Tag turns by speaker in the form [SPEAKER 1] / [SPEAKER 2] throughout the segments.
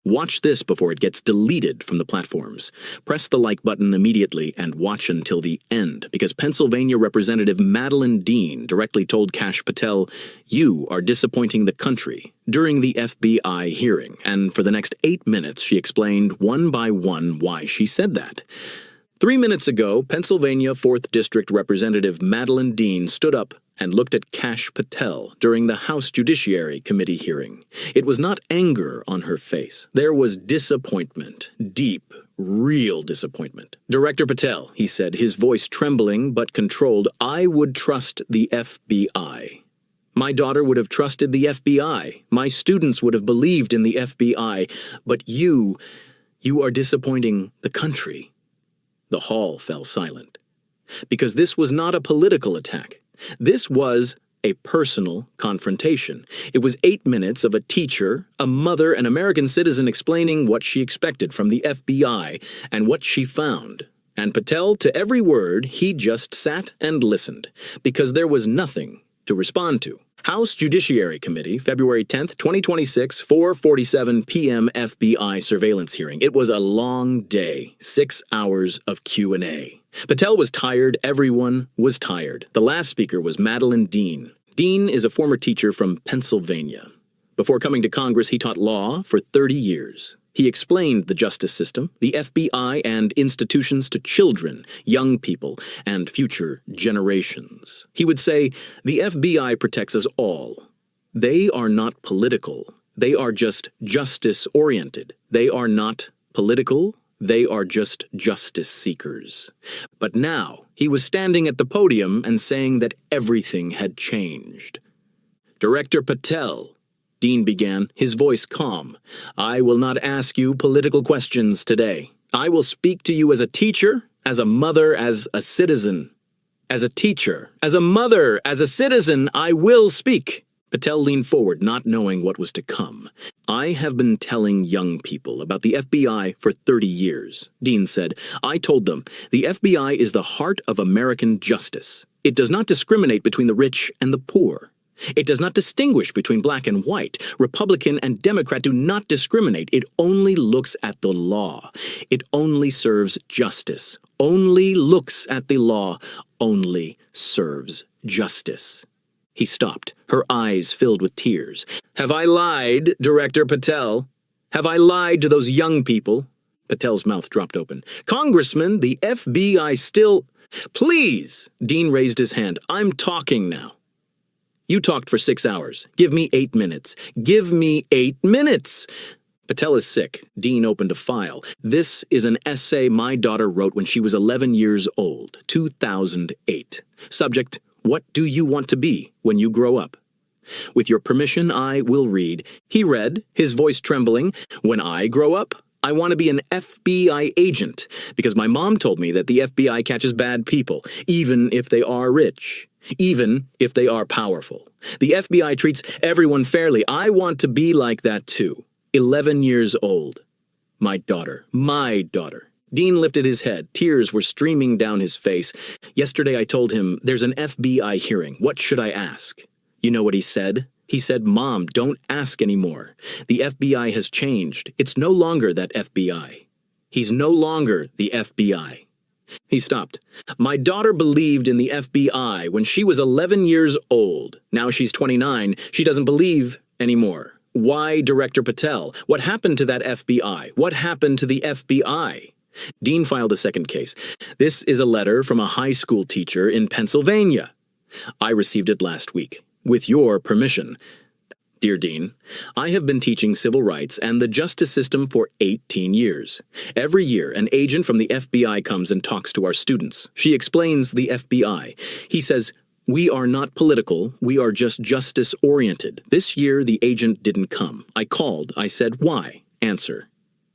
[SPEAKER 1] Watch this before it gets deleted from the platforms. Press the like button immediately and watch until the end, because Pennsylvania Representative Madeleine directly told Kash Patel, "You are disappointing the country," during the FBI hearing, and for the next 8 minutes she explained one by one why she said that. 3 minutes ago, Pennsylvania 4th District Representative Madeleine stood up and looked at Kash Patel during the House Judiciary Committee hearing. It was not anger on her face. There was disappointment, deep, real disappointment. "Director Patel," he said, his voice trembling but controlled, "I would trust the FBI. My daughter would have trusted the FBI. My students would have believed in the FBI. But you are disappointing the country." The hall fell silent. Because this was not a political attack. This was a personal confrontation. It was 8 minutes of a teacher, a mother, an American citizen explaining what she expected from the FBI and what she found. And Patel, to every word, he just sat and listened, because there was nothing to respond to. House Judiciary Committee, February 10th, 2026, 4:47 p.m. FBI surveillance hearing. It was a long day, 6 hours of Q&A. Patel was tired. Everyone was tired. The last speaker was Madeleine. Dean is a former teacher from Pennsylvania. Before coming to Congress, he taught law for 30 years. He explained the justice system, the FBI, and institutions to children, young people, and future generations. He would say, "The FBI protects us all. They are not political. They are just justice-oriented. They are not political. They are just justice seekers." But now, he was standing at the podium and saying that everything had changed. "Director Patel," Dean began, his voice calm, "I will not ask you political questions today. I will speak to you as a teacher, as a mother, as a citizen. As a teacher, as a mother, as a citizen, I will speak." Patel leaned forward, not knowing what was to come. "I have been telling young people about the FBI for 30 years, Dean said. "I told them, the FBI is the heart of American justice. It does not discriminate between the rich and the poor. It does not distinguish between black and white. Republican and Democrat do not discriminate. It only looks at the law. It only serves justice. Only looks at the law. Only serves justice." He stopped, her eyes filled with tears. "Have I lied, Director Patel? Have I lied to those young people?" Patel's mouth dropped open. "Congressman, the FBI still—" "Please!" Dean raised his hand. "I'm talking now. You talked for 6 hours. Give me 8 minutes. Give me 8 minutes!" Patel is sick. Dean opened a file. "This is an essay my daughter wrote when she was 11 years old, 2008. Subject, what do you want to be when you grow up? With your permission, I will read." He read, his voice trembling, "When I grow up, I want to be an FBI agent, because my mom told me that the FBI catches bad people, even if they are rich. Even if they are powerful. The FBI treats everyone fairly. I want to be like that too. 11 years old. My daughter. My daughter." Dean lifted his head. Tears were streaming down his face. "Yesterday I told him, there's an FBI hearing. What should I ask?" You know what he said? He said, "Mom, don't ask anymore. The FBI has changed. It's no longer that FBI. He's no longer the FBI." He stopped. "My daughter believed in the FBI when she was 11 years old. Now she's 29. She doesn't believe anymore. Why, Director Patel? What happened to that FBI? What happened to the FBI?" Dean filed a second case. "This is a letter from a high school teacher in Pennsylvania. I received it last week. With your permission. Dear Dean, I have been teaching civil rights and the justice system for 18 years. Every year, an agent from the FBI comes and talks to our students. She explains the FBI. He says, we are not political, we are just justice-oriented. This year, the agent didn't come. I called. I said, why? Answer.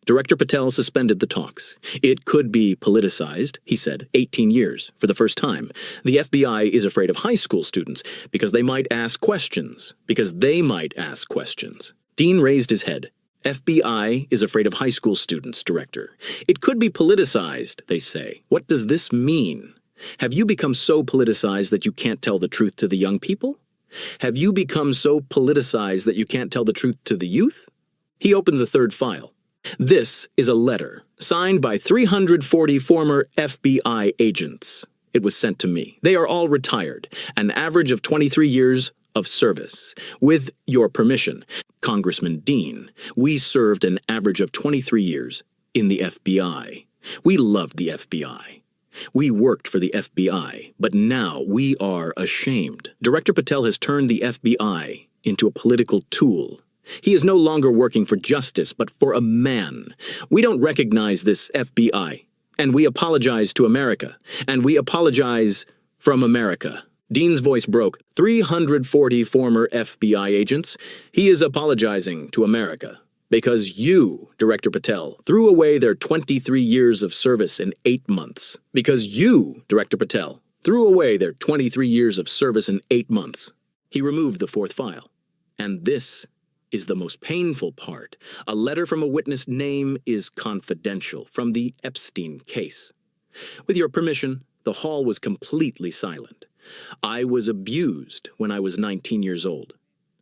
[SPEAKER 1] Director Patel suspended the talks. It could be politicized, he said, 18 years, for the first time. The FBI is afraid of high school students because they might ask questions. Dean raised his head. FBI is afraid of high school students, Director. It could be politicized, they say. What does this mean? Have you become so politicized that you can't tell the truth to the young people? Have you become so politicized that you can't tell the truth to the youth? He opened the third file. This is a letter signed by 340 former FBI agents. It was sent to me. They are all retired, an average of 23 years of service. With your permission, Congressman Dean, we served an average of 23 years in the FBI. We loved the FBI. We worked for the FBI, but now we are ashamed. Director Patel has turned the FBI into a political tool. He is no longer working for justice, but for a man. We don't recognize this FBI, and we apologize to America, and we apologize from America. Dean's voice broke. 340 former FBI agents. He is apologizing to America because you, Director Patel, threw away their 23 years of service in 8 months. Because you, Director Patel, threw away their 23 years of service in 8 months. He removed the fourth file. And this is the most painful part. A letter from a witness name is confidential from the Epstein case. With your permission, the hall was completely silent. I was abused when I was 19 years old.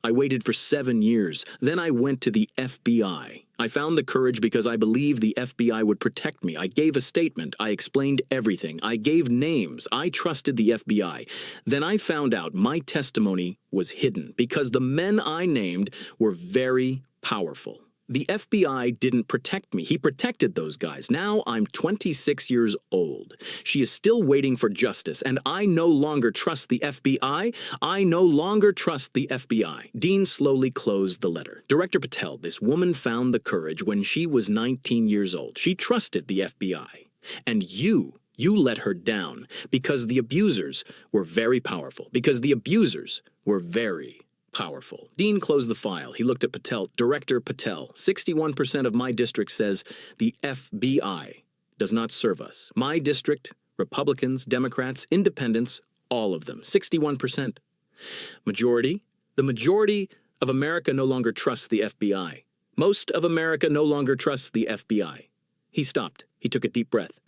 [SPEAKER 1] I waited for 7 years. Then I went to the FBI. I found the courage because I believed the FBI would protect me. I gave a statement. I explained everything. I gave names. I trusted the FBI. Then I found out my testimony was hidden because the men I named were very powerful. The FBI didn't protect me. He protected those guys. Now I'm 26 years old. She is still waiting for justice, and I no longer trust the FBI. I no longer trust the FBI. Dean slowly closed the letter. Director Patel, this woman found the courage when she was 19 years old. She trusted the FBI. And you let her down because the abusers were very powerful. Because the abusers were very powerful. Dean closed the file. He looked at Patel. Director Patel, 61% of my district says the FBI does not serve us. My district, Republicans, Democrats, Independents, all of them, 61%. Majority? The majority of America no longer trusts the FBI. Most of America no longer trusts the FBI. He stopped. He took a deep breath.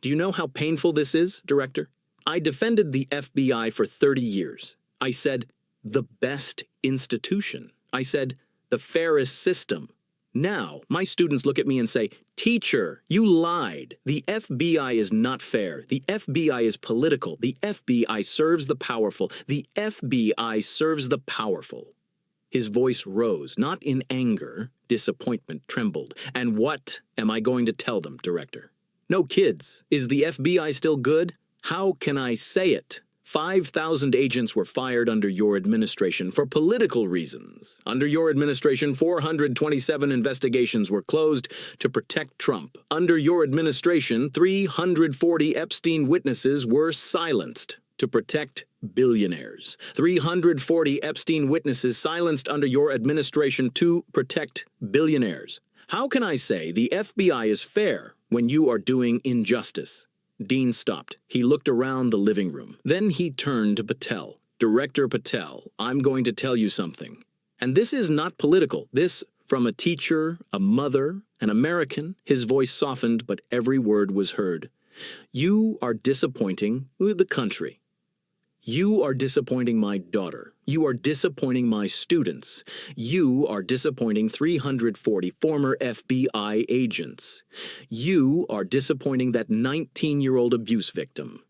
[SPEAKER 1] Do you know how painful this is, Director? I defended the FBI for 30 years. I said, the best institution. I said, the fairest system. Now, my students look at me and say, teacher, you lied. The FBI is not fair. The FBI is political. The FBI serves the powerful. The FBI serves the powerful. His voice rose, not in anger. Disappointment trembled. And what am I going to tell them, Director? No kids. Is the FBI still good? How can I say it? 5,000 agents were fired under your administration for political reasons. Under your administration, 427 investigations were closed to protect Trump. Under your administration, 340 Epstein witnesses were silenced to protect billionaires. 340 Epstein witnesses silenced under your administration to protect billionaires. How can I say the FBI is fair when you are doing injustice? Dean stopped. He looked around the living room. Then he turned to Patel. Director Patel, I'm going to tell you something. And this is not political. This from a teacher, a mother, an American. His voice softened, but every word was heard. You are disappointing the country. You are disappointing my daughter. You are disappointing my students. You are disappointing 340 former FBI agents. You are disappointing that 19-year-old abuse victim.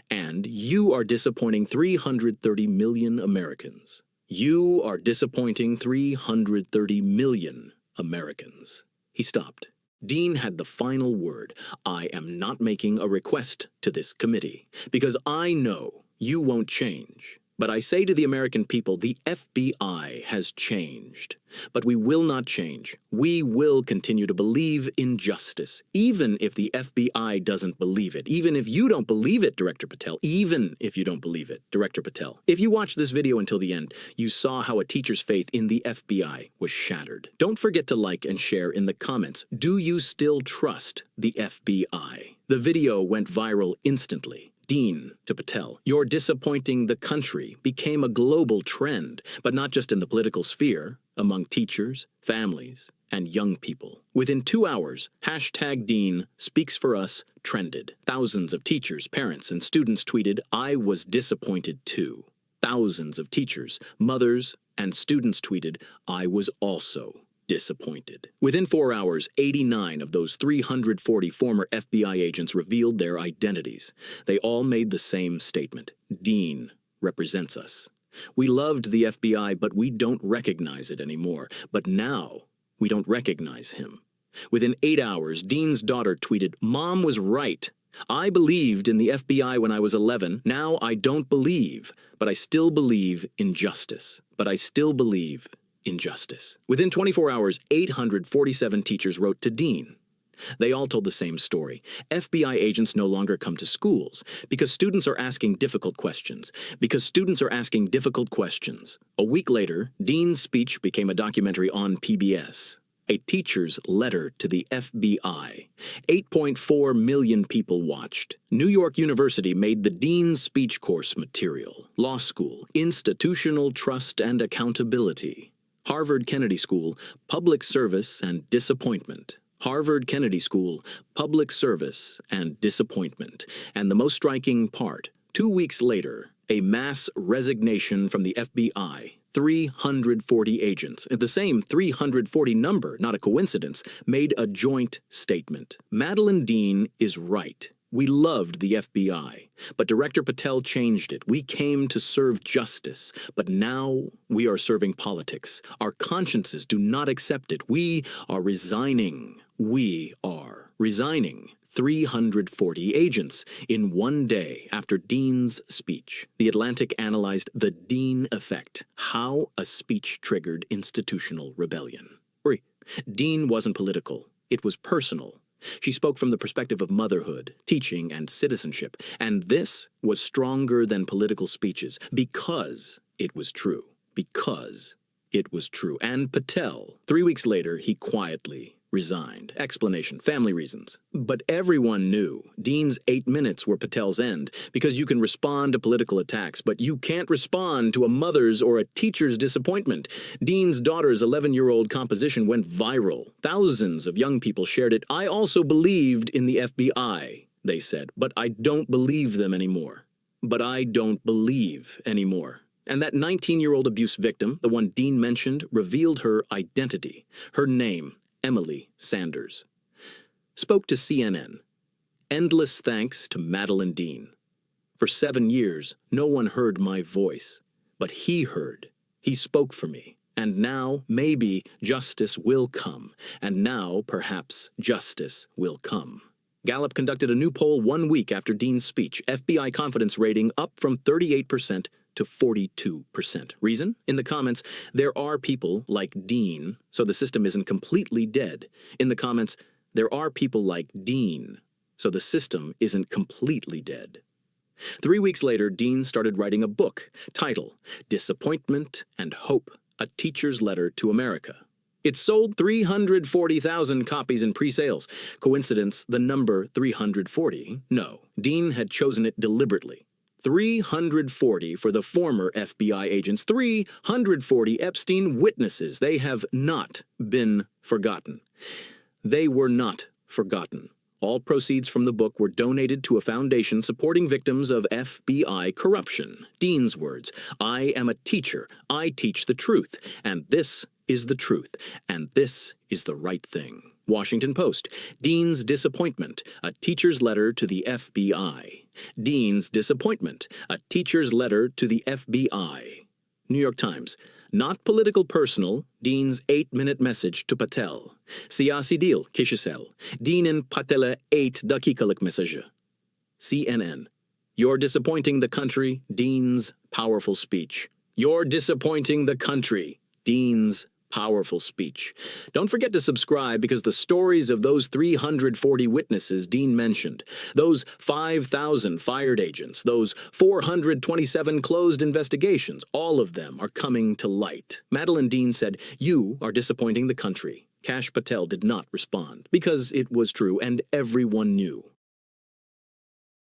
[SPEAKER 1] And you are disappointing 330 million Americans. You are disappointing 330 million Americans. He stopped. Dean had the final word. I am not making a request to this committee because I know you won't change. But I say to the American people, the FBI has changed. But we will not change. We will continue to believe in justice, even if the FBI doesn't believe it. Even if you don't believe it, Director Patel. Even if you don't believe it, Director Patel. If you watched this video until the end, you saw how a teacher's faith in the FBI was shattered. Don't forget to like and share in the comments. Do you still trust the FBI? The video went viral instantly. Dean to Patel, your disappointing the country became a global trend, but not just in the political sphere, among teachers, families, and young people. Within 2 hours, #Dean Speaks For Us trended. Thousands of teachers, parents, and students tweeted, I was disappointed too. Thousands of teachers, mothers, and students tweeted, I was also disappointed. Within 4 hours, 89 of those 340 former FBI agents revealed their identities. They all made the same statement. Dean represents us. We loved the FBI, but we don't recognize it anymore. But now, we don't recognize him. Within 8 hours, Dean's daughter tweeted, "Mom was right. I believed in the FBI when I was 11. Now I don't believe, but I still believe in justice. But I still believe in justice." Within 24 hours, 847 teachers wrote to Dean. They all told the same story. FBI agents no longer come to schools because students are asking difficult questions. A week later, Dean's speech became a documentary on PBS. A Teacher's Letter to the FBI. 8.4 million people watched. New York University made the Dean's speech course material. Law School, Institutional Trust and Accountability. Harvard Kennedy School, Public Service and Disappointment. Harvard Kennedy School, Public Service and Disappointment. And the most striking part, 2 weeks later, a mass resignation from the FBI. 340 agents, the same 340 number, not a coincidence, made a joint statement. Madeleine Dean is right. We loved the FBI, but Director Patel changed it. We came to serve justice, but now we are serving politics. Our consciences do not accept it. We are resigning. 340 agents in 1 day after Dean's speech. The Atlantic analyzed the Dean effect, how a speech triggered institutional rebellion. Dean wasn't political. It was personal. She spoke from the perspective of motherhood, teaching, and citizenship, and this was stronger than political speeches because it was true. And Patel, 3 weeks later, he quietly resigned. Explanation, family reasons. But everyone knew Dean's 8 minutes were Patel's end, because you can respond to political attacks, but you can't respond to a mother's or a teacher's disappointment. Dean's daughter's 11-year-old composition went viral. Thousands of young people shared it. "I also believed in the FBI," they said, "but I don't believe them anymore. And that 19-year-old abuse victim, the one Dean mentioned, revealed her identity, her name, Emily Sanders. Spoke to CNN. Endless thanks to Madeleine Dean. For 7 years, no one heard my voice, but he heard. He spoke for me. And now, maybe, justice will come. And now, perhaps, justice will come. Gallup conducted a new poll 1 week after Dean's speech. FBI confidence rating up from 38% to 42%. Reason? In the comments, there are people like Dean, so the system isn't completely dead. In the comments, there are people like Dean, so the system isn't completely dead. 3 weeks later, Dean started writing a book, title, Disappointment and Hope, A Teacher's Letter to America. It sold 340,000 copies in pre-sales. Coincidence, the number 340? No. Dean had chosen it deliberately. 340 for the former FBI agents, 340 Epstein witnesses. They have not been forgotten. They were not forgotten. All proceeds from the book were donated to a foundation supporting victims of FBI corruption. Dean's words, "I am a teacher. I teach the truth. And this is the truth. And this is the right thing." Washington Post, Dean's disappointment, a teacher's letter to the FBI. Dean's disappointment, a teacher's letter to the FBI. New York Times, not political personal, Dean's 8-minute message to Patel. Siyasi değil, kişisel. Dean'in Patel'e 8 dakikalık mesajı. CNN, you're disappointing the country, Dean's powerful speech. You're disappointing the country, Dean's powerful speech. Don't forget to subscribe because the stories of those 340 witnesses Dean mentioned, those 5,000 fired agents, those 427 closed investigations, all of them are coming to light. Madeleine Dean said, "You are disappointing the country." Kash Patel did not respond because it was true and everyone knew.